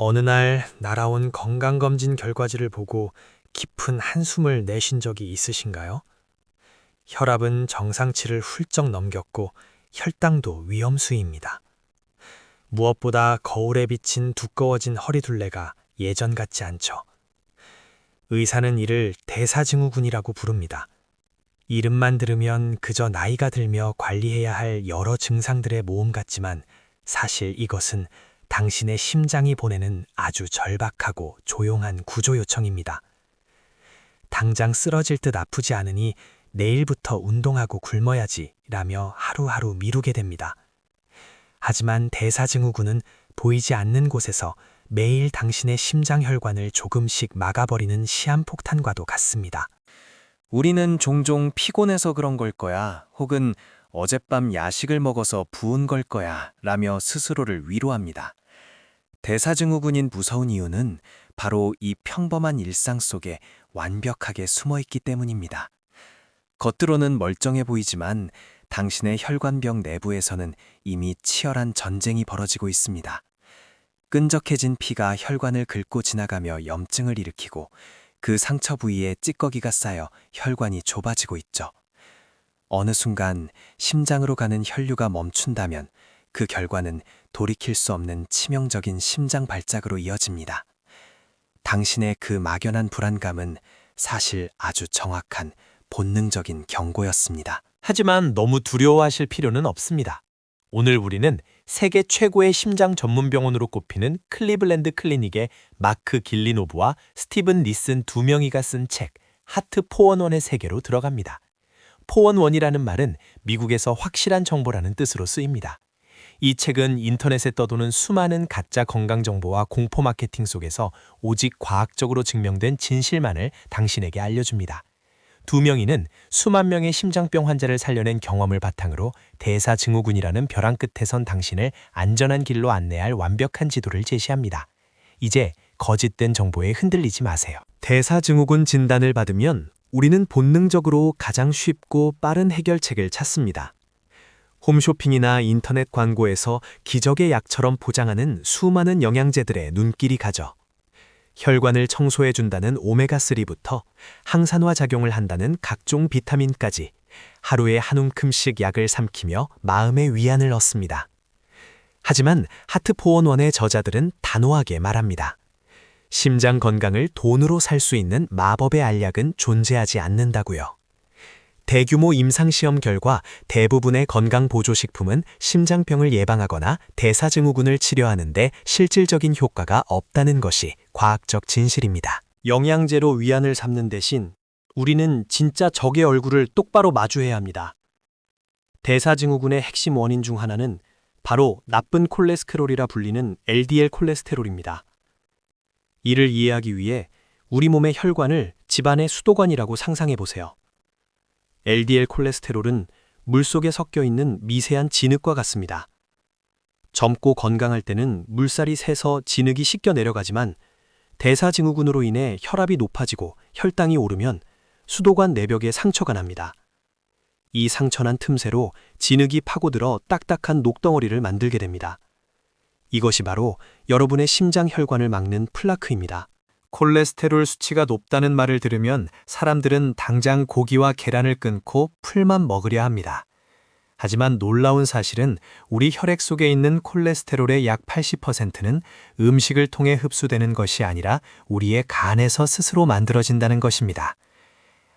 어느 날 날아온 건강검진 결과지를 보고 깊은 한숨을 내쉰 적이 있으신가요? 혈압은 정상치를 훌쩍 넘겼고 혈당도 위험수위입니다. 무엇보다 거울에 비친 두꺼워진 허리둘레가 예전 같지 않죠. 의사는 이를 대사증후군이라고 부릅니다. 이름만 들으면 그저 나이가 들며 관리해야 할 여러 증상들의 모음 같지만 사실 이것은 당신의 심장이 보내는 아주 절박하고 조용한 구조 요청입니다. 당장 쓰러질 듯 아프지 않으니 내일부터 운동하고 굶어야지 라며 하루하루 미루게 됩니다. 하지만 대사증후군은 보이지 않는 곳에서 매일 당신의 심장 혈관을 조금씩 막아버리는 시한폭탄과도 같습니다. 우리는 종종 피곤해서 그런 걸 거야, 혹은 어젯밤 야식을 먹어서 부은 걸 거야 라며 스스로를 위로합니다. 대사증후군인 무서운 이유는 바로 이 평범한 일상 속에 완벽하게 숨어 있기 때문입니다. 겉으로는 멀쩡해 보이지만 당신의 혈관벽 내부에서는 이미 치열한 전쟁이 벌어지고 있습니다. 끈적해진 피가 혈관을 긁고 지나가며 염증을 일으키고 그 상처 부위에 찌꺼기가 쌓여 혈관이 좁아지고 있죠. 어느 순간 심장으로 가는 혈류가 멈춘다면 그 결과는 돌이킬 수 없는 치명적인 심장 발작으로 이어집니다. 당신의 그 막연한 불안감은 사실 아주 정확한 본능적인 경고였습니다. 하지만 너무 두려워하실 필요는 없습니다. 오늘 우리는 세계 최고의 심장 전문 병원으로 꼽히는 클리블랜드 클리닉의 마크 길리노브와 스티븐 니슨 두 명이가 쓴 책 하트 포원원의 세계로 들어갑니다. 포원원이라는 말은 미국에서 확실한 정보라는 뜻으로 쓰입니다. 이 책은 인터넷에 떠도는 수많은 가짜 건강 정보와 공포 마케팅 속에서 오직 과학적으로 증명된 진실만을 당신에게 알려줍니다. 두 명이는 수만 명의 심장병 환자를 살려낸 경험을 바탕으로 대사증후군이라는 벼랑 끝에 선 당신을 안전한 길로 안내할 완벽한 지도를 제시합니다. 이제 거짓된 정보에 흔들리지 마세요. 대사증후군 진단을 받으면 우리는 본능적으로 가장 쉽고 빠른 해결책을 찾습니다. 홈쇼핑이나 인터넷 광고에서 기적의 약처럼 포장하는 수많은 영양제들의 눈길이 가죠. 혈관을 청소해준다는 오메가3부터 항산화 작용을 한다는 각종 비타민까지 하루에 한 움큼씩 약을 삼키며 마음의 위안을 얻습니다. 하지만 하트포원원의 저자들은 단호하게 말합니다. 심장 건강을 돈으로 살 수 있는 마법의 알약은 존재하지 않는다고요. 대규모 임상시험 결과 대부분의 건강보조식품은 심장병을 예방하거나 대사증후군을 치료하는 데 실질적인 효과가 없다는 것이 과학적 진실입니다. 영양제로 위안을 삼는 대신 우리는 진짜 적의 얼굴을 똑바로 마주해야 합니다. 대사증후군의 핵심 원인 중 하나는 바로 나쁜 콜레스테롤이라 불리는 LDL 콜레스테롤입니다. 이를 이해하기 위해 우리 몸의 혈관을 집안의 수도관이라고 상상해 보세요. LDL 콜레스테롤은 물속에 섞여 있는 미세한 진흙과 같습니다. 젊고 건강할 때는 물살이 새서 진흙이 씻겨 내려가지만 대사증후군으로 인해 혈압이 높아지고 혈당이 오르면 수도관 내벽에 상처가 납니다. 이 상처난 틈새로 진흙이 파고들어 딱딱한 녹덩어리를 만들게 됩니다. 이것이 바로 여러분의 심장 혈관을 막는 플라크입니다. 콜레스테롤 수치가 높다는 말을 들으면 사람들은 당장 고기와 계란을 끊고 풀만 먹으려 합니다. 하지만 놀라운 사실은 우리 혈액 속에 있는 콜레스테롤의 약 80%는 음식을 통해 흡수되는 것이 아니라 우리의 간에서 스스로 만들어진다는 것입니다.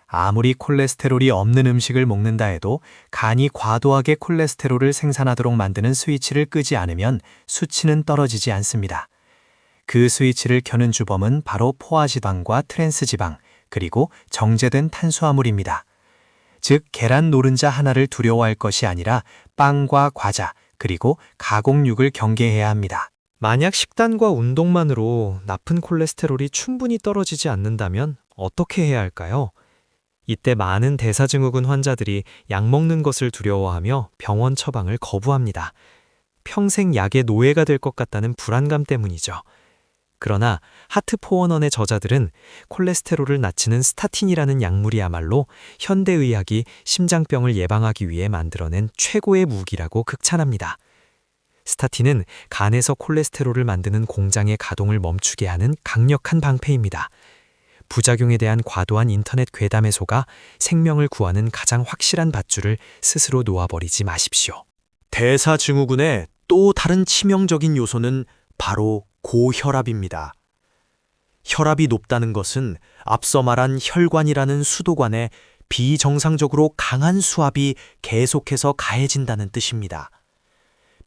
아무리 콜레스테롤이 없는 음식을 먹는다 해도 간이 과도하게 콜레스테롤을 생산하도록 만드는 스위치를 끄지 않으면 수치는 떨어지지 않습니다. 그 스위치를 켜는 주범은 바로 포화지방과 트랜스지방, 그리고 정제된 탄수화물입니다. 즉, 계란 노른자 하나를 두려워할 것이 아니라 빵과 과자, 그리고 가공육을 경계해야 합니다. 만약 식단과 운동만으로 나쁜 콜레스테롤이 충분히 떨어지지 않는다면 어떻게 해야 할까요? 이때 많은 대사증후군 환자들이 약 먹는 것을 두려워하며 병원 처방을 거부합니다. 평생 약의 노예가 될 것 같다는 불안감 때문이죠. 그러나 하트포원원의 저자들은 콜레스테롤을 낮추는 스타틴이라는 약물이야말로 현대의학이 심장병을 예방하기 위해 만들어낸 최고의 무기라고 극찬합니다. 스타틴은 간에서 콜레스테롤을 만드는 공장의 가동을 멈추게 하는 강력한 방패입니다. 부작용에 대한 과도한 인터넷 괴담에 속아 생명을 구하는 가장 확실한 밧줄을 스스로 놓아버리지 마십시오. 대사증후군의 또 다른 치명적인 요소는 바로 고혈압입니다. 혈압이 높다는 것은 앞서 말한 혈관이라는 수도관에 비정상적으로 강한 수압이 계속해서 가해진다는 뜻입니다.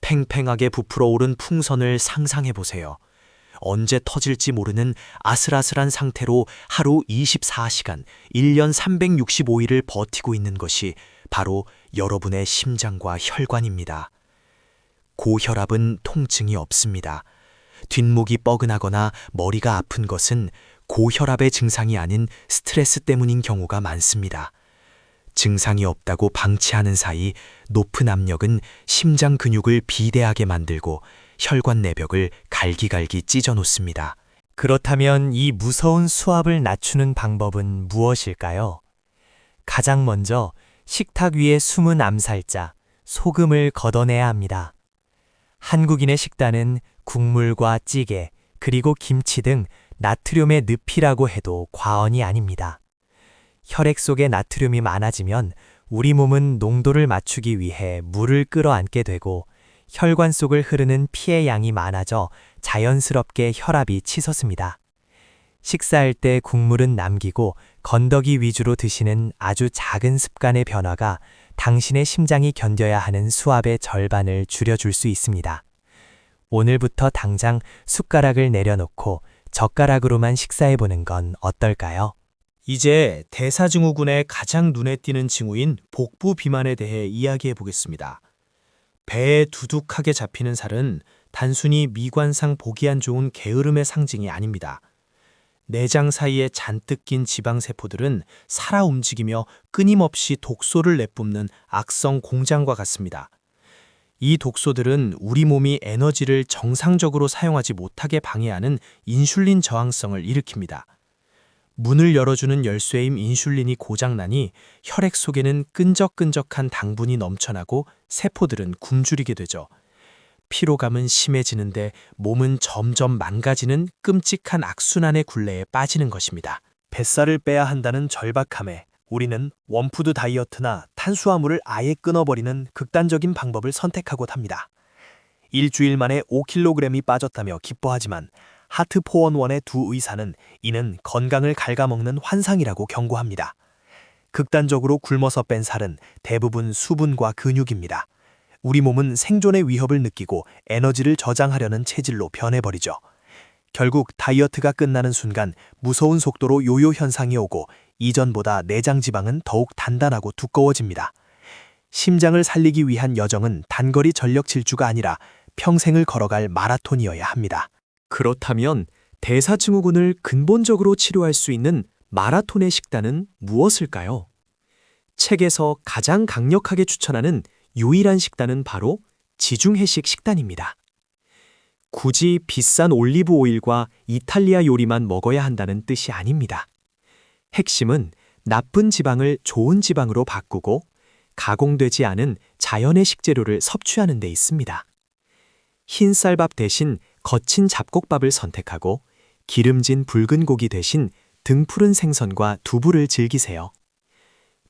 팽팽하게 부풀어 오른 풍선을 상상해 보세요. 언제 터질지 모르는 아슬아슬한 상태로 하루 24시간, 1년 365일을 버티고 있는 것이 바로 여러분의 심장과 혈관입니다. 고혈압은 통증이 없습니다. 뒷목이 뻐근하거나 머리가 아픈 것은 고혈압의 증상이 아닌 스트레스 때문인 경우가 많습니다. 증상이 없다고 방치하는 사이 높은 압력은 심장 근육을 비대하게 만들고 혈관 내벽을 갈기갈기 찢어 놓습니다. 그렇다면 이 무서운 수압을 낮추는 방법은 무엇일까요? 가장 먼저 식탁 위의 숨은 암살자, 소금을 걷어내야 합니다. 한국인의 식단은 국물과 찌개, 그리고 김치 등 나트륨의 늪이라고 해도 과언이 아닙니다. 혈액 속에 나트륨이 많아지면 우리 몸은 농도를 맞추기 위해 물을 끌어안게 되고 혈관 속을 흐르는 피의 양이 많아져 자연스럽게 혈압이 치솟습니다. 식사할 때 국물은 남기고 건더기 위주로 드시는 아주 작은 습관의 변화가 당신의 심장이 견뎌야 하는 수압의 절반을 줄여줄 수 있습니다. 오늘부터 당장 숟가락을 내려놓고 젓가락으로만 식사해보는 건 어떨까요? 이제 대사증후군의 가장 눈에 띄는 징후인 복부 비만에 대해 이야기해 보겠습니다. 배에 두둑하게 잡히는 살은 단순히 미관상 보기 안 좋은 게으름의 상징이 아닙니다. 내장 사이에 잔뜩 낀 지방세포들은 살아 움직이며 끊임없이 독소를 내뿜는 악성 공장과 같습니다. 이 독소들은 우리 몸이 에너지를 정상적으로 사용하지 못하게 방해하는 인슐린 저항성을 일으킵니다. 문을 열어주는 열쇠임 인슐린이 고장나니 혈액 속에는 끈적끈적한 당분이 넘쳐나고 세포들은 굶주리게 되죠. 피로감은 심해지는데 몸은 점점 망가지는 끔찍한 악순환의 굴레에 빠지는 것입니다. 뱃살을 빼야 한다는 절박함에 우리는 원푸드 다이어트나 탄수화물을 아예 끊어버리는 극단적인 방법을 선택하곤 합니다. 일주일 만에 5kg이 빠졌다며 기뻐하지만 하트포원원의 두 의사는 이는 건강을 갉아먹는 환상이라고 경고합니다. 극단적으로 굶어서 뺀 살은 대부분 수분과 근육입니다. 우리 몸은 생존의 위협을 느끼고 에너지를 저장하려는 체질로 변해버리죠. 결국 다이어트가 끝나는 순간 무서운 속도로 요요 현상이 오고 이전보다 내장 지방은 더욱 단단하고 두꺼워집니다. 심장을 살리기 위한 여정은 단거리 전력 질주가 아니라 평생을 걸어갈 마라톤이어야 합니다. 그렇다면 대사증후군을 근본적으로 치료할 수 있는 마라톤의 식단은 무엇일까요? 책에서 가장 강력하게 추천하는 유일한 식단은 바로 지중해식 식단입니다. 굳이 비싼 올리브 오일과 이탈리아 요리만 먹어야 한다는 뜻이 아닙니다. 핵심은 나쁜 지방을 좋은 지방으로 바꾸고 가공되지 않은 자연의 식재료를 섭취하는 데 있습니다. 흰 쌀밥 대신 거친 잡곡밥을 선택하고 기름진 붉은 고기 대신 등푸른 생선과 두부를 즐기세요.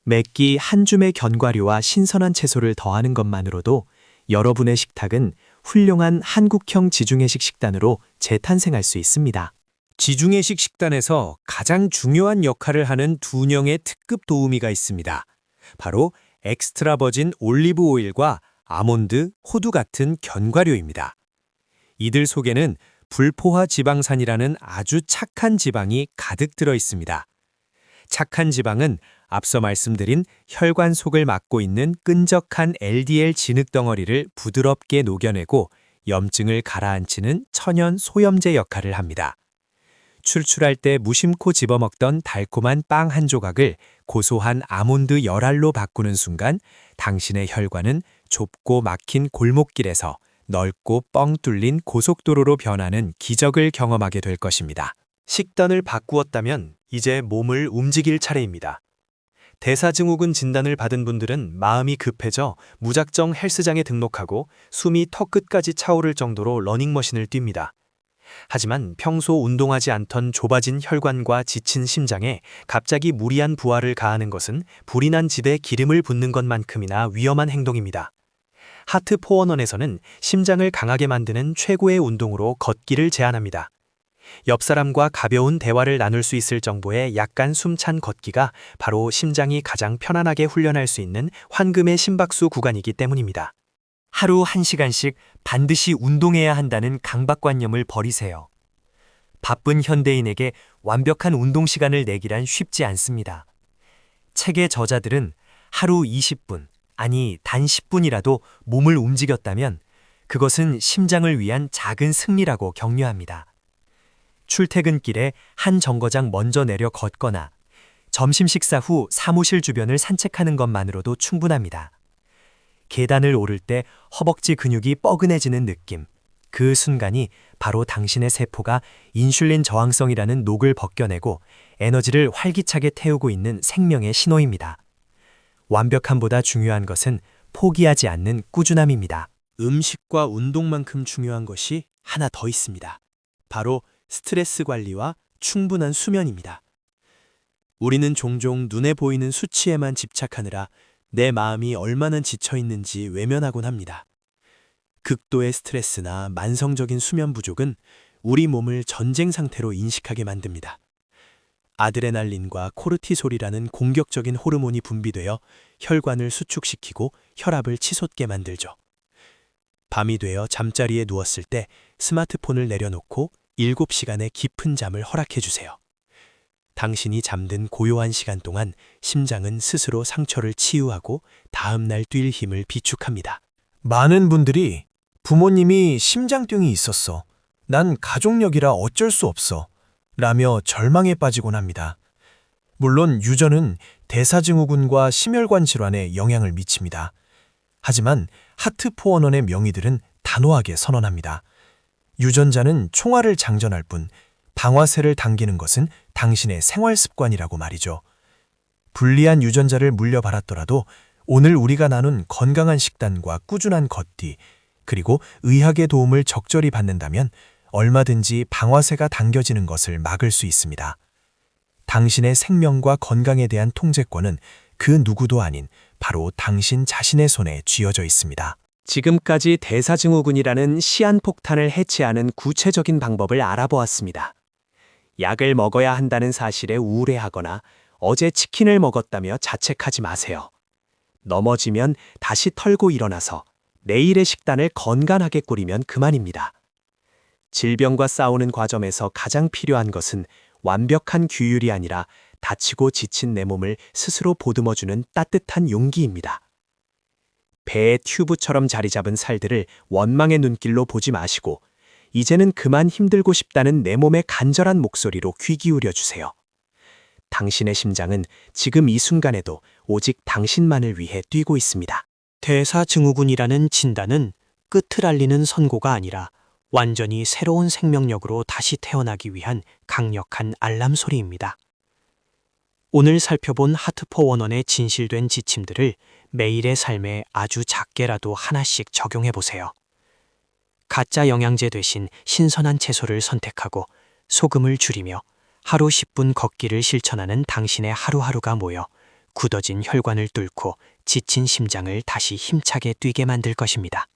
매끼 한 줌의 견과류와 신선한 채소를 더하는 것만으로도 여러분의 식탁은 훌륭한 한국형 지중해식 식단으로 재탄생할 수 있습니다. 지중해식 식단에서 가장 중요한 역할을 하는 두 녀의 특급 도우미가 있습니다. 바로 엑스트라 버진 올리브 오일과 아몬드, 호두 같은 견과류입니다. 이들 속에는 불포화 지방산이라는 아주 착한 지방이 가득 들어 있습니다. 착한 지방은 앞서 말씀드린 혈관 속을 막고 있는 끈적한 LDL 진흙덩어리를 부드럽게 녹여내고 염증을 가라앉히는 천연 소염제 역할을 합니다. 출출할 때 무심코 집어먹던 달콤한 빵 한 조각을 고소한 아몬드 열알로 바꾸는 순간 당신의 혈관은 좁고 막힌 골목길에서 넓고 뻥 뚫린 고속도로로 변하는 기적을 경험하게 될 것입니다. 식단을 바꾸었다면 이제 몸을 움직일 차례입니다. 대사증후군 진단을 받은 분들은 마음이 급해져 무작정 헬스장에 등록하고 숨이 턱끝까지 차오를 정도로 러닝머신을 뜁니다. 하지만 평소 운동하지 않던 좁아진 혈관과 지친 심장에 갑자기 무리한 부하를 가하는 것은 불이 난 집에 기름을 붓는 것만큼이나 위험한 행동입니다. 하트 포원원에서는 심장을 강하게 만드는 최고의 운동으로 걷기를 제안합니다. 옆 사람과 가벼운 대화를 나눌 수 있을 정도의 약간 숨찬 걷기가 바로 심장이 가장 편안하게 훈련할 수 있는 황금의 심박수 구간이기 때문입니다. 하루 1시간씩 반드시 운동해야 한다는 강박관념을 버리세요. 바쁜 현대인에게 완벽한 운동 시간을 내기란 쉽지 않습니다. 책의 저자들은 하루 20분, 아니 단 10분이라도 몸을 움직였다면 그것은 심장을 위한 작은 승리라고 격려합니다. 출퇴근길에 한 정거장 먼저 내려 걷거나 점심 식사 후 사무실 주변을 산책하는 것만으로도 충분합니다. 계단을 오를 때 허벅지 근육이 뻐근해지는 느낌, 그 순간이 바로 당신의 세포가 인슐린 저항성이라는 녹을 벗겨내고 에너지를 활기차게 태우고 있는 생명의 신호입니다. 완벽함보다 중요한 것은 포기하지 않는 꾸준함입니다. 음식과 운동만큼 중요한 것이 하나 더 있습니다. 바로 스트레스 관리와 충분한 수면입니다. 우리는 종종 눈에 보이는 수치에만 집착하느라 내 마음이 얼마나 지쳐 있는지 외면하곤 합니다. 극도의 스트레스나 만성적인 수면 부족은 우리 몸을 전쟁 상태로 인식하게 만듭니다. 아드레날린과 코르티솔이라는 공격적인 호르몬이 분비되어 혈관을 수축시키고 혈압을 치솟게 만들죠. 밤이 되어 잠자리에 누웠을 때 스마트폰을 내려놓고 7시간의 깊은 잠을 허락해 주세요. 당신이 잠든 고요한 시간 동안 심장은 스스로 상처를 치유하고 다음날 뛸 힘을 비축합니다. 많은 분들이 부모님이 심장병이 있었어. 난 가족력이라 어쩔 수 없어. 라며 절망에 빠지곤 합니다. 물론 유전은 대사증후군과 심혈관 질환에 영향을 미칩니다. 하지만 하트포원원의 명의들은 단호하게 선언합니다. 유전자는 총알을 장전할 뿐 방아쇠를 당기는 것은 당신의 생활 습관이라고 말이죠. 불리한 유전자를 물려받았더라도 오늘 우리가 나눈 건강한 식단과 꾸준한 걷기, 그리고 의학의 도움을 적절히 받는다면 얼마든지 방아쇠가 당겨지는 것을 막을 수 있습니다. 당신의 생명과 건강에 대한 통제권은 그 누구도 아닌 바로 당신 자신의 손에 쥐어져 있습니다. 지금까지 대사증후군이라는 시한폭탄을 해체하는 구체적인 방법을 알아보았습니다. 약을 먹어야 한다는 사실에 우울해하거나 어제 치킨을 먹었다며 자책하지 마세요. 넘어지면 다시 털고 일어나서 내일의 식단을 건강하게 꾸리면 그만입니다. 질병과 싸우는 과정에서 가장 필요한 것은 완벽한 규율이 아니라 다치고 지친 내 몸을 스스로 보듬어주는 따뜻한 용기입니다. 배의 튜브처럼 자리 잡은 살들을 원망의 눈길로 보지 마시고 이제는 그만 힘들고 싶다는 내 몸의 간절한 목소리로 귀 기울여 주세요. 당신의 심장은 지금 이 순간에도 오직 당신만을 위해 뛰고 있습니다. 대사증후군이라는 진단은 끝을 알리는 선고가 아니라 완전히 새로운 생명력으로 다시 태어나기 위한 강력한 알람 소리입니다. 오늘 살펴본 하트포원원의 진실된 지침들을 매일의 삶에 아주 작게라도 하나씩 적용해 보세요. 가짜 영양제 대신 신선한 채소를 선택하고 소금을 줄이며 하루 10분 걷기를 실천하는 당신의 하루하루가 모여 굳어진 혈관을 뚫고 지친 심장을 다시 힘차게 뛰게 만들 것입니다.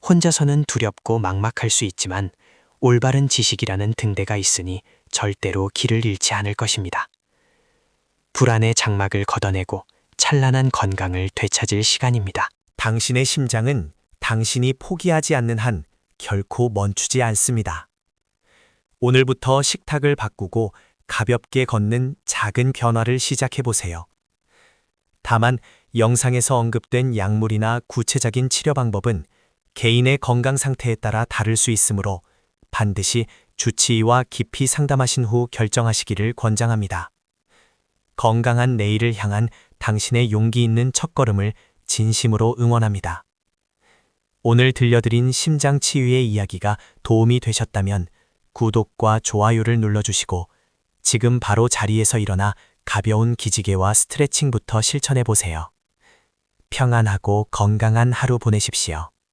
혼자서는 두렵고 막막할 수 있지만 올바른 지식이라는 등대가 있으니 절대로 길을 잃지 않을 것입니다. 불안의 장막을 걷어내고 찬란한 건강을 되찾을 시간입니다. 당신의 심장은 당신이 포기하지 않는 한 결코 멈추지 않습니다. 오늘부터 식탁을 바꾸고 가볍게 걷는 작은 변화를 시작해 보세요. 다만 영상에서 언급된 약물이나 구체적인 치료 방법은 개인의 건강 상태에 따라 다를 수 있으므로 반드시 주치의와 깊이 상담하신 후 결정하시기를 권장합니다. 건강한 내일을 향한 당신의 용기 있는 첫걸음을 진심으로 응원합니다. 오늘 들려드린 심장 치유의 이야기가 도움이 되셨다면 구독과 좋아요를 눌러주시고 지금 바로 자리에서 일어나 가벼운 기지개와 스트레칭부터 실천해 보세요. 평안하고 건강한 하루 보내십시오.